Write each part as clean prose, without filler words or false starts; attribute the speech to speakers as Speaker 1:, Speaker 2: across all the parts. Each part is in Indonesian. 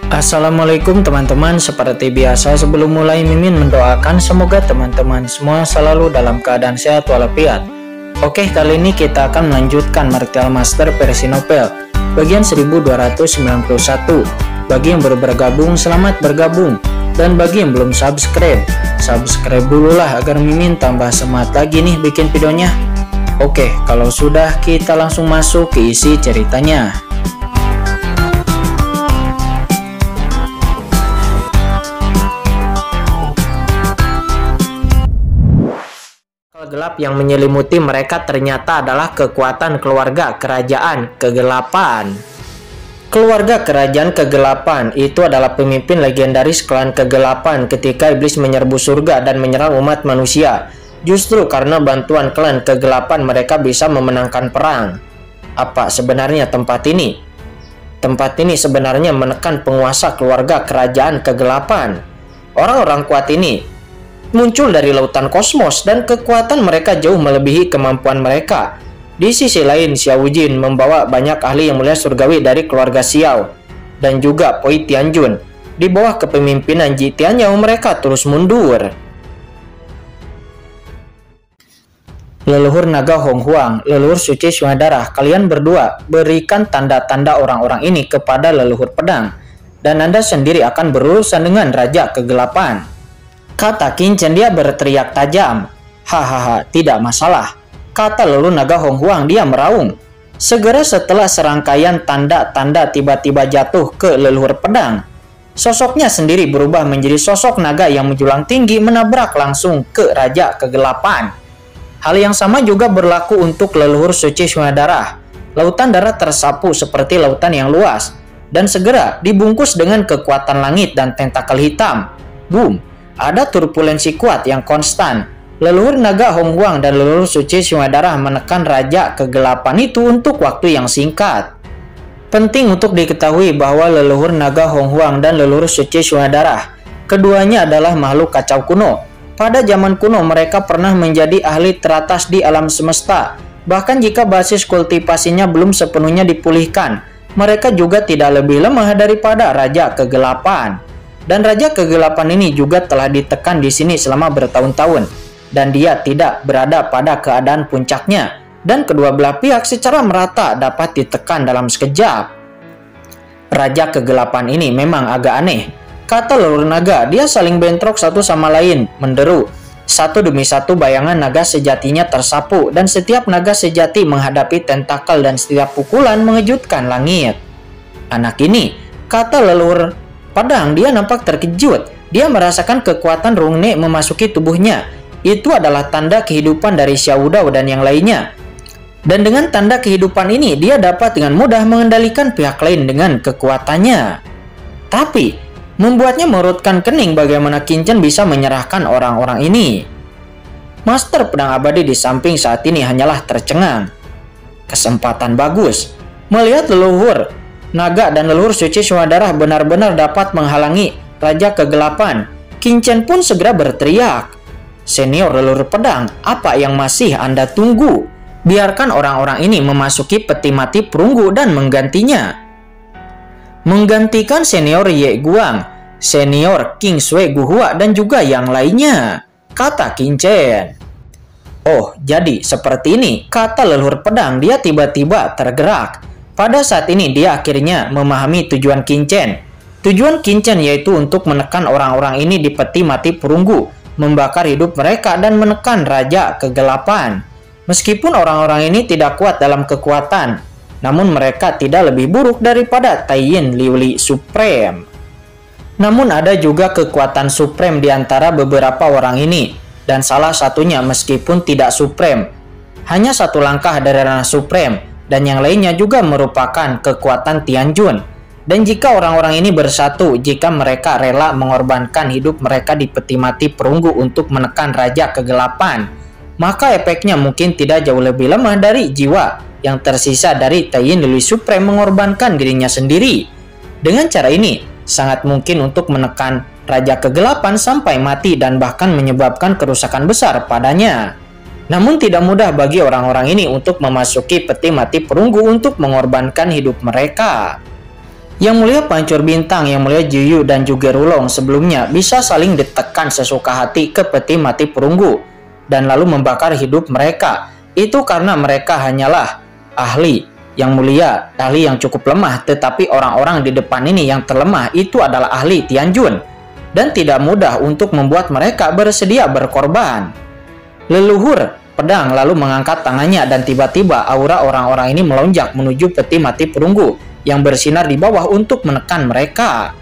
Speaker 1: Assalamualaikum teman-teman, seperti biasa sebelum mulai Mimin mendoakan semoga teman-teman semua selalu dalam keadaan sehat walafiat. Oke, kali ini kita akan melanjutkan Martial Master versi novel bagian 1291. Bagi yang baru bergabung, selamat bergabung. Dan bagi yang belum subscribe dululah agar Mimin tambah semangat lagi nih bikin videonya. Oke, kalau sudah kita langsung masuk ke isi ceritanya. Gelap yang menyelimuti mereka ternyata adalah kekuatan keluarga kerajaan kegelapan. Keluarga kerajaan kegelapan itu adalah pemimpin legendaris klan kegelapan ketika iblis menyerbu surga dan menyerang umat manusia. Justru karena bantuan klan kegelapan mereka bisa memenangkan perang. Apa sebenarnya tempat ini? Tempat ini sebenarnya menekan penguasa keluarga kerajaan kegelapan. Orang-orang kuat ini muncul dari lautan kosmos dan kekuatan mereka jauh melebihi kemampuan mereka. Di sisi lain, Xiao Jin membawa banyak ahli yang mulia surgawi dari keluarga Xiao dan juga Poi Tianjun. Di bawah kepemimpinan Ji Tianyao mereka terus mundur. Leluhur naga Hong Huang, leluhur suci Suadarah, kalian berdua berikan tanda-tanda orang-orang ini kepada leluhur pedang dan Anda sendiri akan berurusan dengan Raja Kegelapan, kata Qin Chen. Dia berteriak tajam. Hahaha, tidak masalah, kata leluhur naga Hong Huang. Dia meraung. Segera setelah serangkaian tanda-tanda tiba-tiba jatuh ke leluhur pedang, sosoknya sendiri berubah menjadi sosok naga yang menjulang tinggi menabrak langsung ke Raja Kegelapan. Hal yang sama juga berlaku untuk leluhur suci Suadarah. Lautan darah tersapu seperti lautan yang luas dan segera dibungkus dengan kekuatan langit dan tentakel hitam. Boom! Ada turbulensi kuat yang konstan. Leluhur naga Hong Huang dan leluhur suci Suadarah menekan Raja Kegelapan itu untuk waktu yang singkat. Penting untuk diketahui bahwa leluhur naga Hong Huang dan leluhur suci Suadarah, keduanya adalah makhluk kacau kuno. Pada zaman kuno mereka pernah menjadi ahli teratas di alam semesta. Bahkan jika basis kultivasinya belum sepenuhnya dipulihkan, mereka juga tidak lebih lemah daripada Raja Kegelapan. Dan Raja Kegelapan ini juga telah ditekan di sini selama bertahun-tahun, dan dia tidak berada pada keadaan puncaknya, dan kedua belah pihak secara merata dapat ditekan dalam sekejap. Raja Kegelapan ini memang agak aneh, kata leluhur naga. Dia saling bentrok satu sama lain, menderu. Satu demi satu bayangan naga sejatinya tersapu, dan setiap naga sejati menghadapi tentakel dan setiap pukulan mengejutkan langit. Anak ini, kata leluhur pedang, dia nampak terkejut. Dia merasakan kekuatan Rungne memasuki tubuhnya. Itu adalah tanda kehidupan dari Xiao Dao dan yang lainnya. Dan dengan tanda kehidupan ini, dia dapat dengan mudah mengendalikan pihak lain dengan kekuatannya. Tapi membuatnya merutkan kening bagaimana Qin Chen bisa menyerahkan orang-orang ini. Master pedang abadi di samping saat ini hanyalah tercengang. Kesempatan bagus melihat leluhur naga dan leluhur suci Suadarah benar-benar dapat menghalangi Raja Kegelapan. Qin Chen pun segera berteriak, "Senior leluhur pedang, apa yang masih Anda tunggu? Biarkan orang-orang ini memasuki peti mati perunggu dan menggantikan senior Ye Guang, senior King Sui Guhua dan juga yang lainnya," kata Qin Chen. Oh, jadi seperti ini, kata leluhur pedang. Dia tiba-tiba tergerak. Pada saat ini dia akhirnya memahami tujuan Qin Chen. Tujuan Qin Chen yaitu untuk menekan orang-orang ini di peti mati perunggu, membakar hidup mereka dan menekan Raja Kegelapan. Meskipun orang-orang ini tidak kuat dalam kekuatan, namun mereka tidak lebih buruk daripada Taiyin Liuli Supreme. Namun ada juga kekuatan Supreme di antara beberapa orang ini, dan salah satunya meskipun tidak Supreme, hanya satu langkah dari ranah Supreme, dan yang lainnya juga merupakan kekuatan Tianjun. Dan jika orang-orang ini bersatu, jika mereka rela mengorbankan hidup mereka di peti mati perunggu untuk menekan Raja Kegelapan, maka efeknya mungkin tidak jauh lebih lemah dari jiwa yang tersisa dari Taiyin Liuli Supreme mengorbankan dirinya sendiri. Dengan cara ini, sangat mungkin untuk menekan Raja Kegelapan sampai mati dan bahkan menyebabkan kerusakan besar padanya. Namun tidak mudah bagi orang-orang ini untuk memasuki peti mati perunggu untuk mengorbankan hidup mereka. Yang mulia Pancur Bintang, Yang mulia Jiyu dan juga Rulong sebelumnya bisa saling ditekan sesuka hati ke peti mati perunggu dan lalu membakar hidup mereka. Itu karena mereka hanyalah ahli. Yang mulia, ahli yang cukup lemah, tetapi orang-orang di depan ini yang terlemah itu adalah ahli Tianjun dan tidak mudah untuk membuat mereka bersedia berkorban. Leluhur pedang lalu mengangkat tangannya dan tiba-tiba aura orang-orang ini melonjak menuju peti mati perunggu yang bersinar di bawah untuk menekan mereka.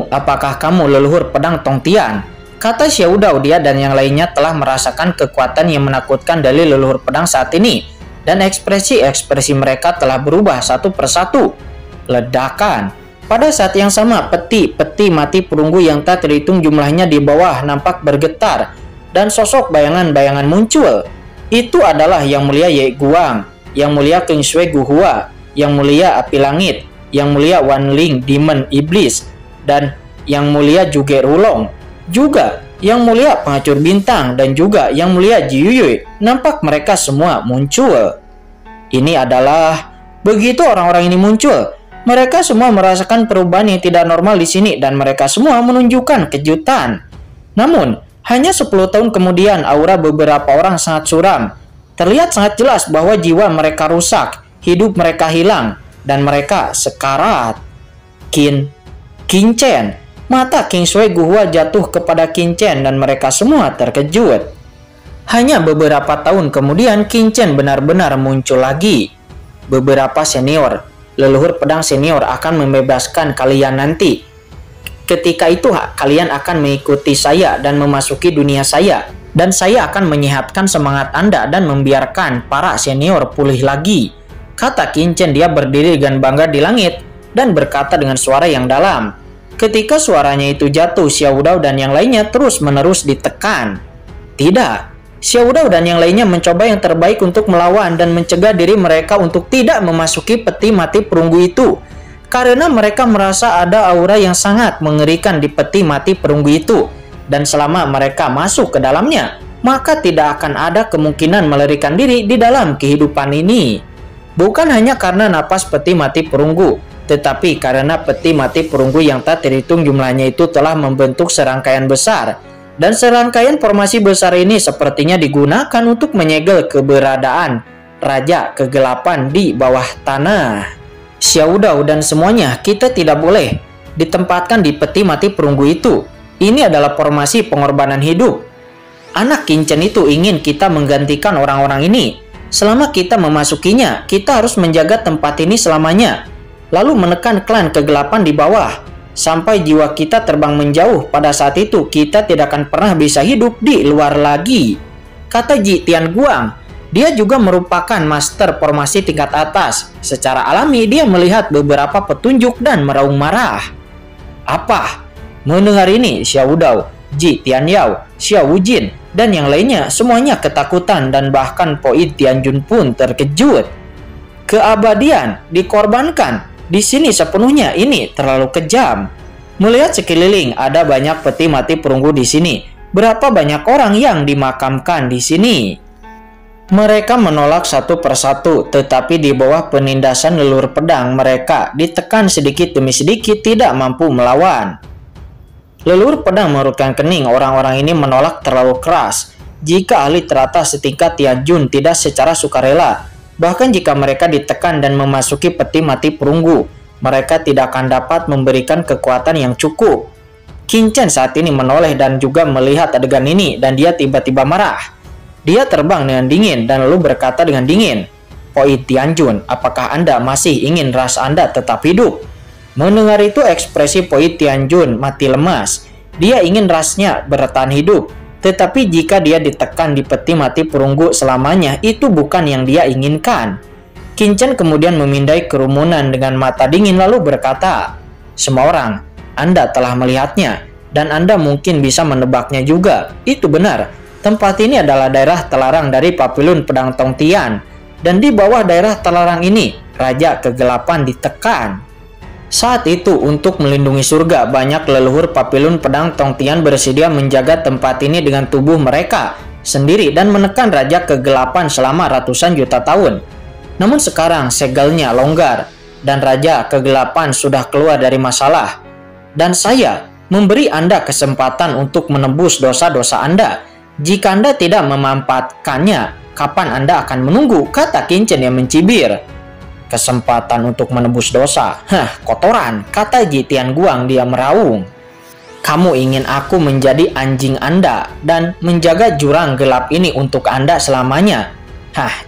Speaker 1: Apakah kamu leluhur pedang Tongtian? Kata Xiao Dao. Dia dan yang lainnya telah merasakan kekuatan yang menakutkan dari leluhur pedang saat ini, dan ekspresi-ekspresi mereka telah berubah satu persatu. Ledakan. Pada saat yang sama, peti mati perunggu yang tak terhitung jumlahnya di bawah nampak bergetar, dan sosok bayangan-bayangan muncul. Itu adalah Yang mulia Ye Guang, Yang mulia King Shui Guhua, Yang mulia Api Langit, Yang mulia Wan Ling Demon Iblis, dan Yang mulia Juge Rulong, juga Yang mulia Pengacur Bintang, dan juga Yang mulia Jiyuyui. Nampak mereka semua muncul. Ini adalah begitu orang-orang ini muncul, mereka semua merasakan perubahan yang tidak normal di sini dan mereka semua menunjukkan kejutan. Namun, hanya 10 tahun kemudian aura beberapa orang sangat suram. Terlihat sangat jelas bahwa jiwa mereka rusak, hidup mereka hilang, dan mereka sekarat. Qin Chen. Mata King Shui Guhua jatuh kepada Qin Chen dan mereka semua terkejut. Hanya beberapa tahun kemudian Qin Chen benar-benar muncul lagi. Beberapa senior, leluhur pedang senior akan membebaskan kalian nanti. Ketika itu kalian akan mengikuti saya dan memasuki dunia saya. Dan saya akan menyehatkan semangat Anda dan membiarkan para senior pulih lagi. Kata Qin Chen. Dia berdiri dengan bangga di langit dan berkata dengan suara yang dalam. Ketika suaranya itu jatuh, Xiao Dao dan yang lainnya terus-menerus ditekan. Tidak, Xiao Dao dan yang lainnya mencoba yang terbaik untuk melawan dan mencegah diri mereka untuk tidak memasuki peti mati perunggu itu. Karena mereka merasa ada aura yang sangat mengerikan di peti mati perunggu itu. Dan selama mereka masuk ke dalamnya, maka tidak akan ada kemungkinan melarikan diri di dalam kehidupan ini. Bukan hanya karena napas peti mati perunggu, tetapi karena peti mati perunggu yang tak terhitung jumlahnya itu telah membentuk serangkaian besar. Dan serangkaian formasi besar ini sepertinya digunakan untuk menyegel keberadaan Raja Kegelapan di bawah tanah. Xiao Dao dan semuanya, kita tidak boleh ditempatkan di peti mati perunggu itu. Ini adalah formasi pengorbanan hidup. Anak Qin Chen itu ingin kita menggantikan orang-orang ini. Selama kita memasukinya, kita harus menjaga tempat ini selamanya. Lalu menekan klan kegelapan di bawah. Sampai jiwa kita terbang menjauh. Pada saat itu, kita tidak akan pernah bisa hidup di luar lagi. Kata Ji Tianguang. Dia juga merupakan master formasi tingkat atas. Secara alami, dia melihat beberapa petunjuk dan meraung marah. Apa? Mendengar ini, Xiao Dao, Ji Tianyao, Xiao Wujin, dan yang lainnya semuanya ketakutan dan bahkan Poi Tianjun pun terkejut. Keabadian dikorbankan di sini sepenuhnya, ini terlalu kejam. Melihat sekeliling, ada banyak peti mati perunggu di sini. Berapa banyak orang yang dimakamkan di sini? Mereka menolak satu persatu, tetapi di bawah penindasan leluhur pedang mereka ditekan sedikit demi sedikit tidak mampu melawan. Leluhur pedang mengerutkan kening. Orang-orang ini menolak terlalu keras. Jika ahli teratas setingkat Tianjun tidak secara sukarela, bahkan jika mereka ditekan dan memasuki peti mati perunggu, mereka tidak akan dapat memberikan kekuatan yang cukup. Qin Chen saat ini menoleh dan juga melihat adegan ini dan dia tiba-tiba marah. Dia terbang dengan dingin dan lalu berkata dengan dingin, "Poi Tianjun, apakah Anda masih ingin ras Anda tetap hidup?" Mendengar itu ekspresi Poi Tianjun mati lemas. Dia ingin rasnya bertahan hidup. Tetapi jika dia ditekan di peti mati perunggu selamanya, itu bukan yang dia inginkan. Qin Chen kemudian memindai kerumunan dengan mata dingin lalu berkata, "Semua orang, Anda telah melihatnya, dan Anda mungkin bisa menebaknya juga. Itu benar. Tempat ini adalah daerah terlarang dari Papilun Pedang Tongtian. Dan di bawah daerah terlarang ini, Raja Kegelapan ditekan." Saat itu, untuk melindungi surga, banyak leluhur Papilun Pedang Tongtian bersedia menjaga tempat ini dengan tubuh mereka sendiri dan menekan Raja Kegelapan selama ratusan juta tahun. Namun sekarang segelnya longgar. dan Raja Kegelapan sudah keluar dari masalah. Dan saya memberi Anda kesempatan untuk menebus dosa-dosa Anda. Jika Anda tidak memanfaatkannya, kapan Anda akan menunggu? Kata Qin Chen yang mencibir. Kesempatan untuk menebus dosa? Kotoran, kata Ji Tianguang. Dia meraung. Kamu ingin aku menjadi anjing Anda dan menjaga jurang gelap ini untuk Anda selamanya?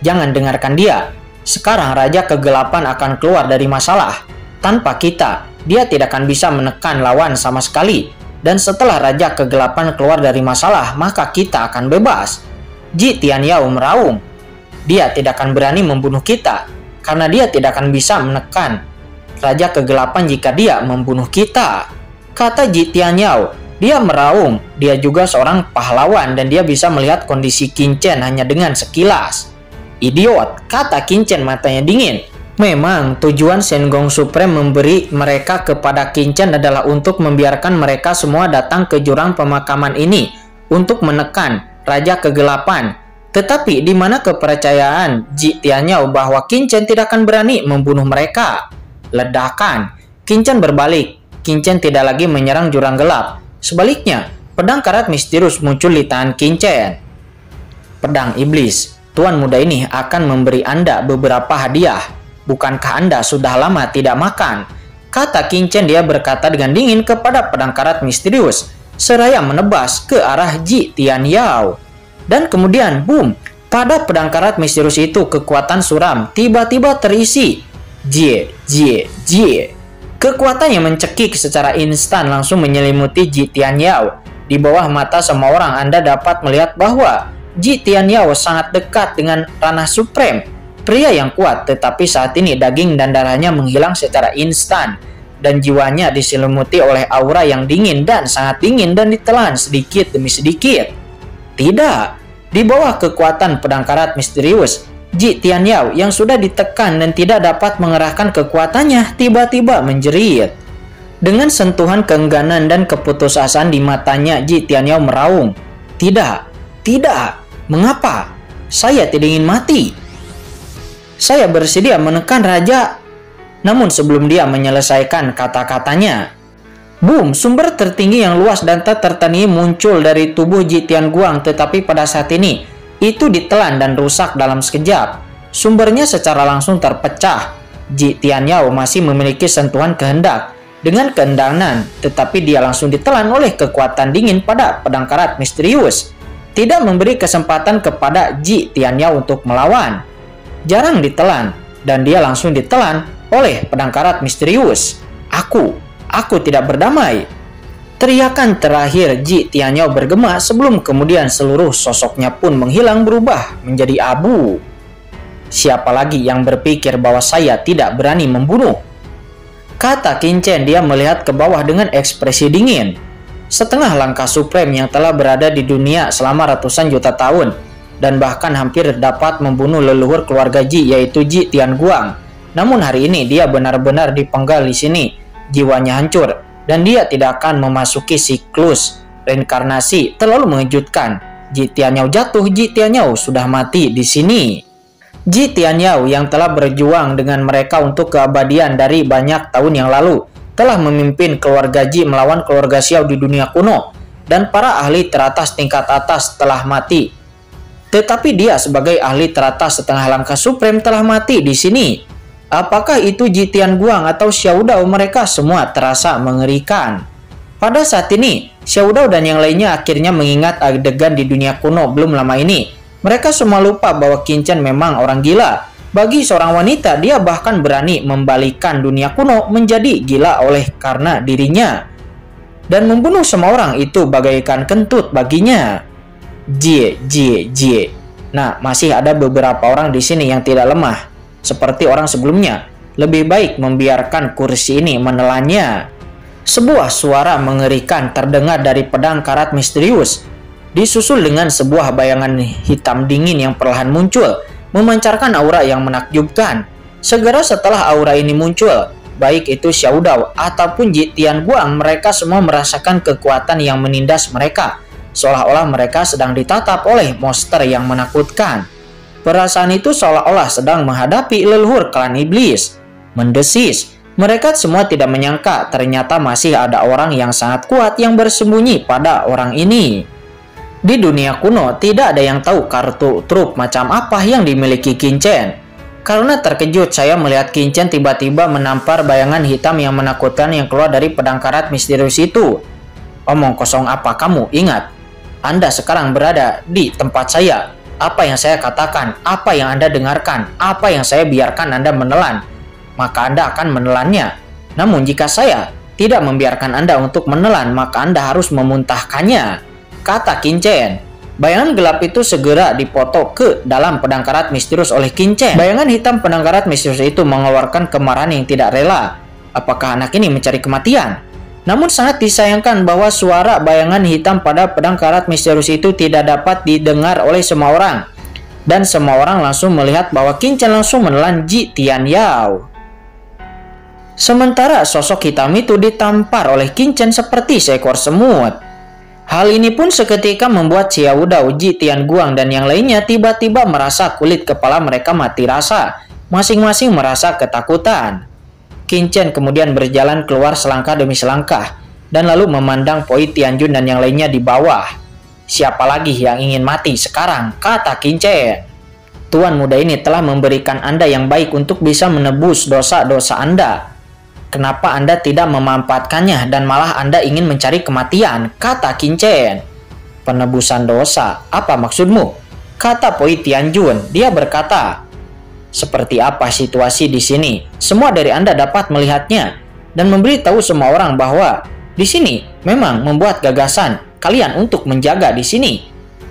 Speaker 1: Jangan dengarkan dia. Sekarang Raja Kegelapan akan keluar dari masalah. Tanpa kita, dia tidak akan bisa menekan lawan sama sekali. Dan setelah Raja Kegelapan keluar dari masalah, maka kita akan bebas. Ji Tianyao meraung. Dia tidak akan berani membunuh kita, karena dia tidak akan bisa menekan Raja Kegelapan jika dia membunuh kita. Kata Ji Tianyao. Dia meraung. Dia juga seorang pahlawan dan dia bisa melihat kondisi Qin Chen hanya dengan sekilas. Idiot, kata Qin Chen matanya dingin. Memang tujuan Shenggong Supreme memberi mereka kepada Qin Chen adalah untuk membiarkan mereka semua datang ke jurang pemakaman ini untuk menekan Raja Kegelapan. Tetapi di mana kepercayaan Ji Tianyao bahwa Qin Chen tidak akan berani membunuh mereka? Ledakan. Qin Chen berbalik. Qin Chen tidak lagi menyerang jurang gelap. Sebaliknya, pedang karat misterius muncul di tangan Qin Chen. Pedang iblis. Tuan muda ini akan memberi Anda beberapa hadiah. Bukankah Anda sudah lama tidak makan? Kata Qin Chen. Dia berkata dengan dingin kepada pedang karat misterius, seraya menebas ke arah Ji Tianyao. Dan kemudian, boom, pada pedang karat misterius itu kekuatan suram tiba-tiba terisi. Jie. Kekuatan yang mencekik secara instan langsung menyelimuti Ji Tianyao. Di bawah mata semua orang Anda dapat melihat bahwa Ji Tianyao sangat dekat dengan ranah supreme. Pria yang kuat, tetapi saat ini daging dan darahnya menghilang secara instan. Dan jiwanya diselimuti oleh aura yang dingin dan sangat dingin dan ditelan sedikit demi sedikit. Tidak, di bawah kekuatan pedang karat misterius, Ji Tianyao yang sudah ditekan dan tidak dapat mengerahkan kekuatannya tiba-tiba menjerit. Dengan sentuhan keengganan dan keputusasaan di matanya, Ji Tianyao meraung. Tidak, mengapa? Saya tidak ingin mati. Saya bersedia menekan raja. Namun sebelum dia menyelesaikan kata-katanya, boom, sumber tertinggi yang luas dan tak tertandingi muncul dari tubuh Ji Tianguang, tetapi pada saat ini itu ditelan dan rusak dalam sekejap. Sumbernya secara langsung terpecah. Ji Tianyao masih memiliki sentuhan kehendak dengan keendanan, tetapi dia langsung ditelan oleh kekuatan dingin pada pedang karat misterius. Tidak memberi kesempatan kepada Ji Tianyao untuk melawan. Jarang ditelan, dan dia langsung ditelan oleh pedang karat misterius. Aku tidak berdamai. Teriakan terakhir Ji Tianyao bergema sebelum kemudian seluruh sosoknya pun menghilang berubah menjadi abu. Siapa lagi yang berpikir bahwa saya tidak berani membunuh? Kata Qin Chen. Dia melihat ke bawah dengan ekspresi dingin. Setengah langkah supreme yang telah berada di dunia selama ratusan juta tahun dan bahkan hampir dapat membunuh leluhur keluarga Ji, yaitu Ji Tianguang. Namun hari ini dia benar-benar dipenggal di sini. Jiwanya hancur dan dia tidak akan memasuki siklus reinkarnasi. Terlalu mengejutkan. Ji Tianyao jatuh. Ji Tianyao sudah mati di sini. Ji Tianyao yang telah berjuang dengan mereka untuk keabadian dari banyak tahun yang lalu telah memimpin keluarga Ji melawan keluarga Xiao di dunia kuno, dan para ahli teratas tingkat atas telah mati. Tetapi dia sebagai ahli teratas setengah langkah supreme telah mati di sini. Apakah itu Ji Tianguang atau Xiao Dao? Mereka semua terasa mengerikan. Pada saat ini, Xiao Dao dan yang lainnya akhirnya mengingat adegan di dunia kuno belum lama ini. Mereka semua lupa bahwa Qin Chen memang orang gila. Bagi seorang wanita, dia bahkan berani membalikkan dunia kuno menjadi gila oleh karena dirinya. Dan membunuh semua orang itu bagaikan kentut baginya. Jie. Nah, masih ada beberapa orang di sini yang tidak lemah. Seperti orang sebelumnya, lebih baik membiarkan kursi ini menelannya. Sebuah suara mengerikan terdengar dari pedang karat misterius, disusul dengan sebuah bayangan hitam dingin yang perlahan muncul, memancarkan aura yang menakjubkan. Segera setelah aura ini muncul, baik itu Xiao Dao ataupun Ji Tianguang, mereka semua merasakan kekuatan yang menindas mereka, seolah-olah mereka sedang ditatap oleh monster yang menakutkan. Perasaan itu seolah-olah sedang menghadapi leluhur klan iblis. mendesis. Mereka semua tidak menyangka ternyata masih ada orang yang sangat kuat yang bersembunyi pada orang ini. Di dunia kuno tidak ada yang tahu kartu truf macam apa yang dimiliki Qin-Chen. Karena terkejut saya melihat Qin-Chen tiba-tiba menampar bayangan hitam yang menakutkan yang keluar dari pedang karat misterius itu. Omong kosong apa kamu, ingat. Anda sekarang berada di tempat saya. Apa yang saya katakan, apa yang Anda dengarkan, apa yang saya biarkan Anda menelan, maka Anda akan menelannya. Namun jika saya tidak membiarkan Anda untuk menelan, maka Anda harus memuntahkannya, kata Qin-Chen. Bayangan gelap itu segera dipoto ke dalam pedang karat misterius oleh Qin-Chen. Bayangan hitam pedang karat misterius itu mengeluarkan kemarahan yang tidak rela. Apakah anak ini mencari kematian? Namun sangat disayangkan bahwa suara bayangan hitam pada pedang karat misterius itu tidak dapat didengar oleh semua orang. Dan semua orang langsung melihat bahwa Qin-Chen langsung menelan Ji Tianyao. Sementara sosok hitam itu ditampar oleh Qin-Chen seperti seekor semut. Hal ini pun seketika membuat Xiao Dao, Ji Tianguang, dan yang lainnya tiba-tiba merasa kulit kepala mereka mati rasa. Masing-masing merasa ketakutan. Qin-Chen kemudian berjalan keluar selangkah demi selangkah, dan lalu memandang Poi Tianjun dan yang lainnya di bawah. Siapa lagi yang ingin mati sekarang, kata Qin-Chen. Tuan muda ini telah memberikan Anda yang baik untuk bisa menebus dosa-dosa Anda. Kenapa Anda tidak memanfaatkannya dan malah Anda ingin mencari kematian, kata Qin-Chen. Penebusan dosa, apa maksudmu? Kata Poi Tianjun. Dia berkata, seperti apa situasi di sini? Semua dari Anda dapat melihatnya dan memberitahu semua orang bahwa di sini memang membuat gagasan kalian untuk menjaga di sini.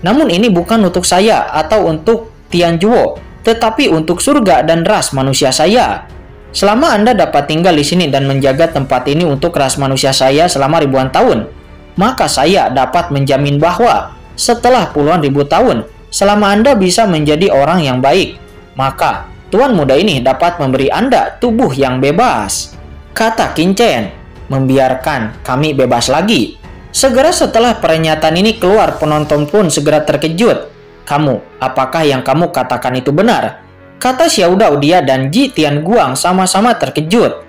Speaker 1: Namun ini bukan untuk saya atau untuk Tianjuo, tetapi untuk surga dan ras manusia saya. Selama Anda dapat tinggal di sini dan menjaga tempat ini untuk ras manusia saya selama ribuan tahun, maka saya dapat menjamin bahwa setelah puluhan ribu tahun, selama Anda bisa menjadi orang yang baik, maka Tuan muda ini dapat memberi Anda tubuh yang bebas. Kata Qin-Chen, membiarkan kami bebas lagi. Segera setelah pernyataan ini keluar, penonton pun segera terkejut. Kamu, apakah yang kamu katakan itu benar? Kata Xiao Dao. Dia dan Ji Tianguang sama-sama terkejut.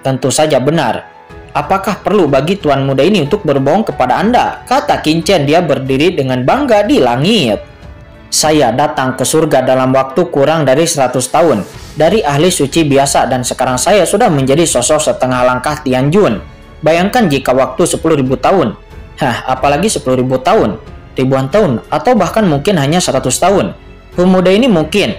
Speaker 1: Tentu saja benar. Apakah perlu bagi tuan muda ini untuk berbohong kepada Anda? Kata Qin-Chen. Dia berdiri dengan bangga di langit. Saya datang ke surga dalam waktu kurang dari 100 tahun. Dari ahli suci biasa dan sekarang saya sudah menjadi sosok setengah langkah Tianjun. Bayangkan jika waktu 10.000 tahun. Apalagi 10.000 tahun. Ribuan tahun atau bahkan mungkin hanya 100 tahun. Pemuda ini mungkin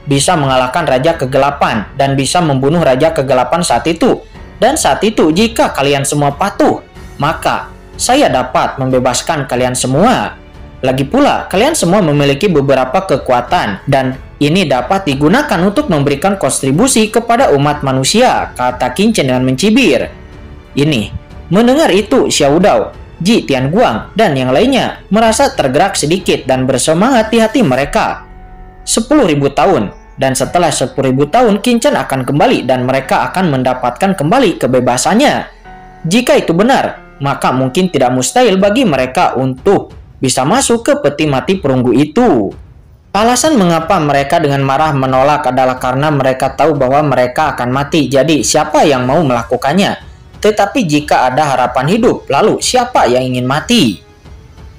Speaker 1: bisa mengalahkan Raja Kegelapan dan bisa membunuh Raja Kegelapan saat itu. Dan saat itu jika kalian semua patuh, maka saya dapat membebaskan kalian semua. Lagi pula, kalian semua memiliki beberapa kekuatan dan ini dapat digunakan untuk memberikan kontribusi kepada umat manusia, kata Qin-Chen dengan mencibir. Mendengar itu, Xiao Dao, Ji Tianguang, dan yang lainnya merasa tergerak sedikit dan bersemangat di hati mereka. 10.000 tahun, dan setelah 10.000 tahun Qin-Chen akan kembali dan mereka akan mendapatkan kembali kebebasannya. Jika itu benar, maka mungkin tidak mustahil bagi mereka untuk bisa masuk ke peti mati perunggu itu. Alasan mengapa mereka dengan marah menolak adalah karena mereka tahu bahwa mereka akan mati, jadi siapa yang mau melakukannya? Tetapi jika ada harapan hidup, lalu siapa yang ingin mati?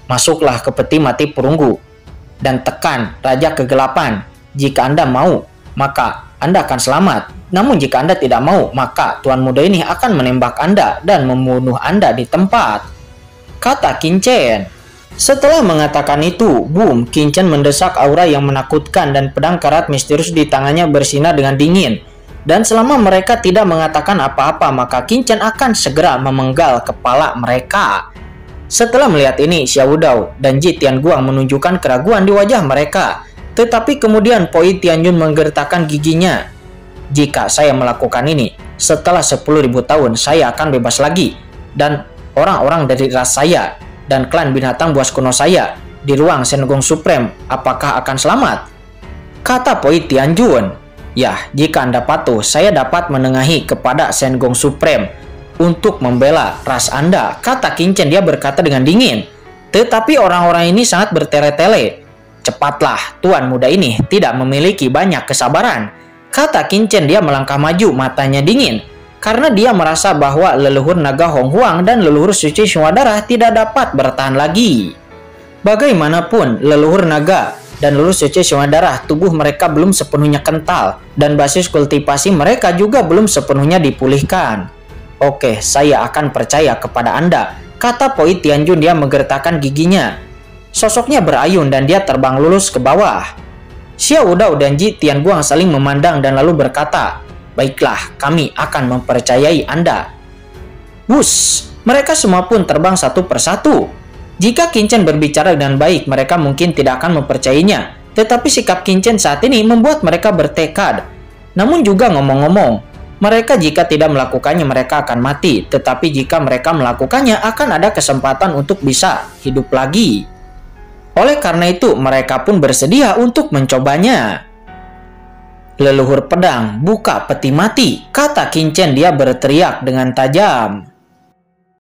Speaker 1: Masuklah ke peti mati perunggu dan tekan Raja Kegelapan. Jika Anda mau, maka Anda akan selamat. Namun jika Anda tidak mau, maka tuan muda ini akan menembak Anda dan membunuh Anda di tempat, kata Qin-Chen. Setelah mengatakan itu, boom, Qin-Chen mendesak aura yang menakutkan dan pedang karat misterius di tangannya bersinar dengan dingin. Dan selama mereka tidak mengatakan apa-apa, maka Qin-Chen akan segera memenggal kepala mereka. Setelah melihat ini, Xiao Dao dan Ji Tianguang menunjukkan keraguan di wajah mereka. Tetapi kemudian Poi Tianjun menggertakkan giginya. Jika saya melakukan ini, setelah 10.000 tahun saya akan bebas lagi. Dan orang-orang dari ras saya dan klan binatang buas kuno saya di ruang Sengong Supreme, apakah akan selamat? Kata Poi Tianjun. Ya, jika Anda patuh, saya dapat menengahi kepada Sengong Supreme untuk membela ras Anda, kata Qin-Chen. Dia berkata dengan dingin. Tetapi orang-orang ini sangat bertele-tele. Cepatlah, tuan muda ini tidak memiliki banyak kesabaran. kata Qin Chen. Dia melangkah maju, matanya dingin. Karena dia merasa bahwa leluhur naga Hong Huang dan leluhur suci semua darah tidak dapat bertahan lagi. Bagaimanapun, leluhur naga dan leluhur suci semua darah, tubuh mereka belum sepenuhnya kental, dan basis kultivasi mereka juga belum sepenuhnya dipulihkan. Oke, saya akan percaya kepada Anda, kata Poi Tianjun. Dia menggertakkan giginya. Sosoknya berayun dan dia terbang lurus ke bawah. Xiao Dao dan Ji Tianguang saling memandang dan lalu berkata, "Baiklah, kami akan mempercayai Anda." Wush, mereka semua pun terbang satu persatu. Jika Qin Chen berbicara dengan baik, mereka mungkin tidak akan mempercayainya. Tetapi sikap Qin Chen saat ini membuat mereka bertekad. Namun juga ngomong-ngomong, mereka jika tidak melakukannya mereka akan mati. Tetapi jika mereka melakukannya akan ada kesempatan untuk bisa hidup lagi. Oleh karena itu, mereka pun bersedia untuk mencobanya. Leluhur pedang, buka peti mati, kata Qin Chen. Dia berteriak dengan tajam.